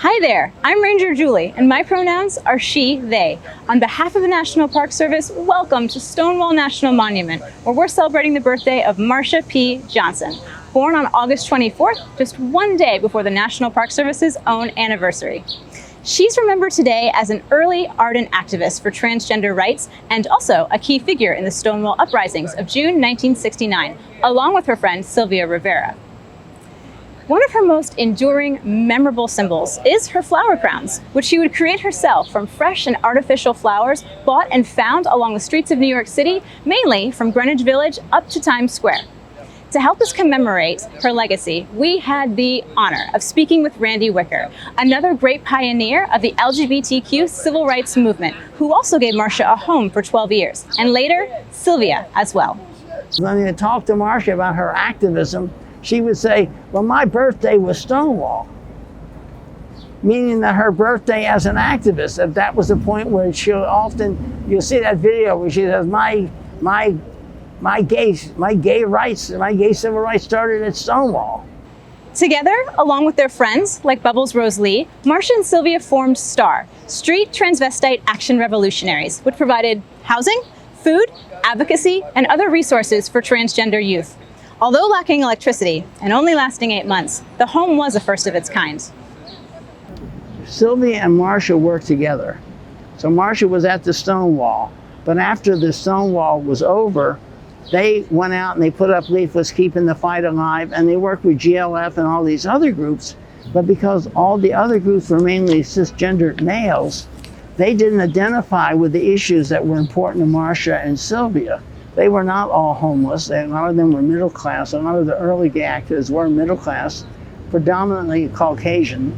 Hi there, I'm Ranger Julie, and my pronouns are she, they. On behalf of the National Park Service, welcome to Stonewall National Monument, where we're celebrating the birthday of Marsha P. Johnson, born on August 24th, just one day before the National Park Service's own anniversary. She's remembered today as an early ardent activist for transgender rights and also a key figure in the Stonewall uprisings of June 1969, along with her friend Sylvia Rivera. One of her most enduring, memorable symbols is her flower crowns, which she would create herself from fresh and artificial flowers bought and found along the streets of New York City, mainly from Greenwich Village up to Times Square. To help us commemorate her legacy, we had the honor of speaking with Randy Wicker, another great pioneer of the LGBTQ civil rights movement, who also gave Marsha a home for 12 years, and later, Sylvia as well. When you talk to Marsha about her activism, she would say, well, my birthday was Stonewall, meaning that her birthday as an activist, that was the point where she'll often, you'll see that video where she says, my gay civil rights started at Stonewall. Together, along with their friends like Bubbles Rose Lee, Marsha and Sylvia formed STAR, Street Transvestite Action Revolutionaries, which provided housing, food, advocacy, and other resources for transgender youth. Although lacking electricity and only lasting 8 months, the home was a first of its kind. Sylvia and Marsha worked together. So Marsha was at the Stonewall, but after the Stonewall was over, they went out and they put up leaflets keeping the fight alive, and they worked with GLF and all these other groups. But because all the other groups were mainly cisgendered males, they didn't identify with the issues that were important to Marsha and Sylvia. They were not all homeless. A lot of them were middle class. A lot of the early gay activists were middle class, predominantly Caucasian.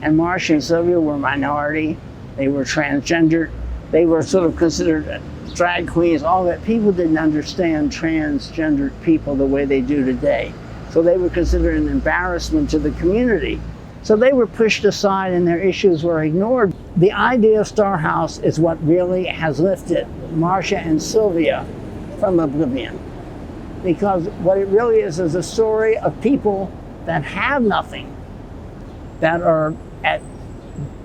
And Marsha and Sylvia were minority. They were transgender. They were sort of considered drag queens, all that. People didn't understand transgender people the way they do today. So they were considered an embarrassment to the community. So they were pushed aside and their issues were ignored. The idea of Star House is what really has lifted Marsha and Sylvia from oblivion. Because what it really is a story of people that have nothing, that are at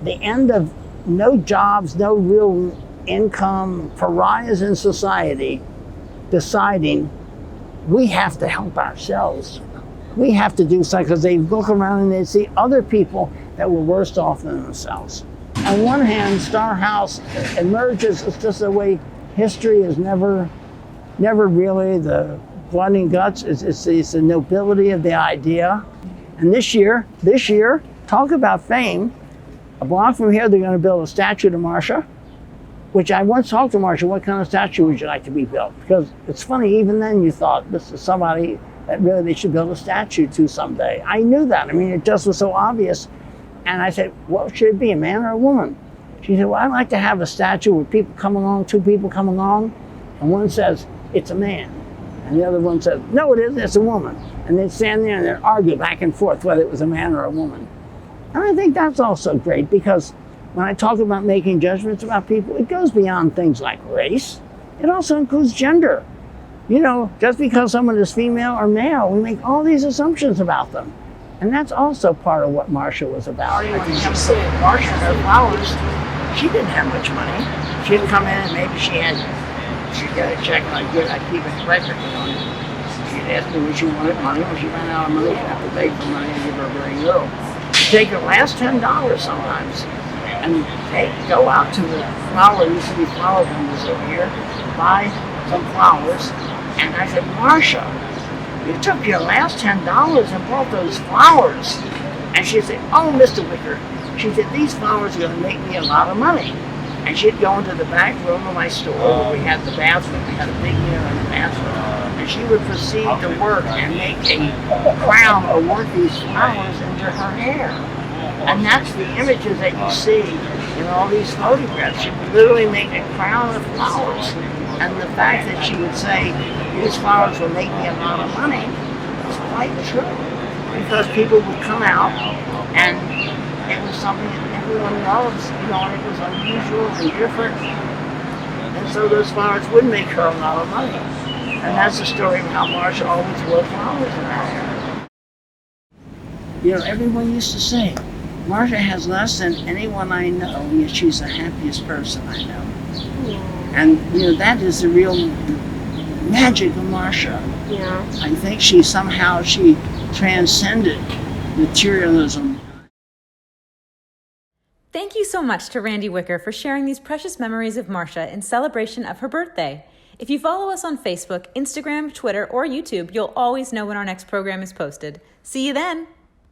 the end of no jobs, no real income, pariahs in society, deciding we have to help ourselves. We have to do something, because they look around and they see other people that were worse off than themselves. On one hand, Star House emerges as just the way history is never really the blood and guts. It's the nobility of the idea. And this year, talk about fame. A block from here, they're going to build a statue to Marsha, which I once talked to Marsha, what kind of statue would you like to be built? Because it's funny, even then you thought this is somebody that really they should build a statue to someday. I knew that. I mean, it just was so obvious. And I said, what should it be, a man or a woman? She said, well, I'd like to have a statue where people come along, two people come along, and one says, it's a man. And the other one says, no, it isn't, it's a woman. And they'd stand there and they'd argue back and forth whether it was a man or a woman. And I think that's also great, because when I talk about making judgments about people, it goes beyond things like race. It also includes gender. You know, just because someone is female or male, we make all these assumptions about them. And that's also part of what Marsha was about. Marsha and her flowers, she didn't have much money. She'd come in and maybe she'd get a check like good. I'd keep a record on it. She'd ask me when she wanted money. When she ran out of money, she'd have to beg for money and give her very little. She'd take her last $10 sometimes and go out to the flower, used to be flower vendors over here, buy some flowers. And I said, Marsha, you took your last $10 and bought those flowers. And she'd say, oh, Mr. Wicker, she said, these flowers are going to make me a lot of money. And she'd go into the back room of my store where we had the bathroom. We had a big mirror in the bathroom. And she would proceed to work and make a crown or work these flowers into her hair. And that's the images that you see in all these photographs. She would literally make a crown of flowers. And the fact that she would say, these flowers will make me a lot of money, is quite true. Because people would come out and it was something that everyone loves, you know, and it was unusual and different. And so those flowers would make her a lot of money. And that's the story of how Marsha always wore flowers in her hair. You know, everyone used to say, Marsha has less than anyone I know, yet she's the happiest person I know. And, that is the real magic of Marsha. Yeah. I think she transcended materialism. Thank you so much to Randy Wicker for sharing these precious memories of Marsha in celebration of her birthday. If you follow us on Facebook, Instagram, Twitter, or YouTube, you'll always know when our next program is posted. See you then!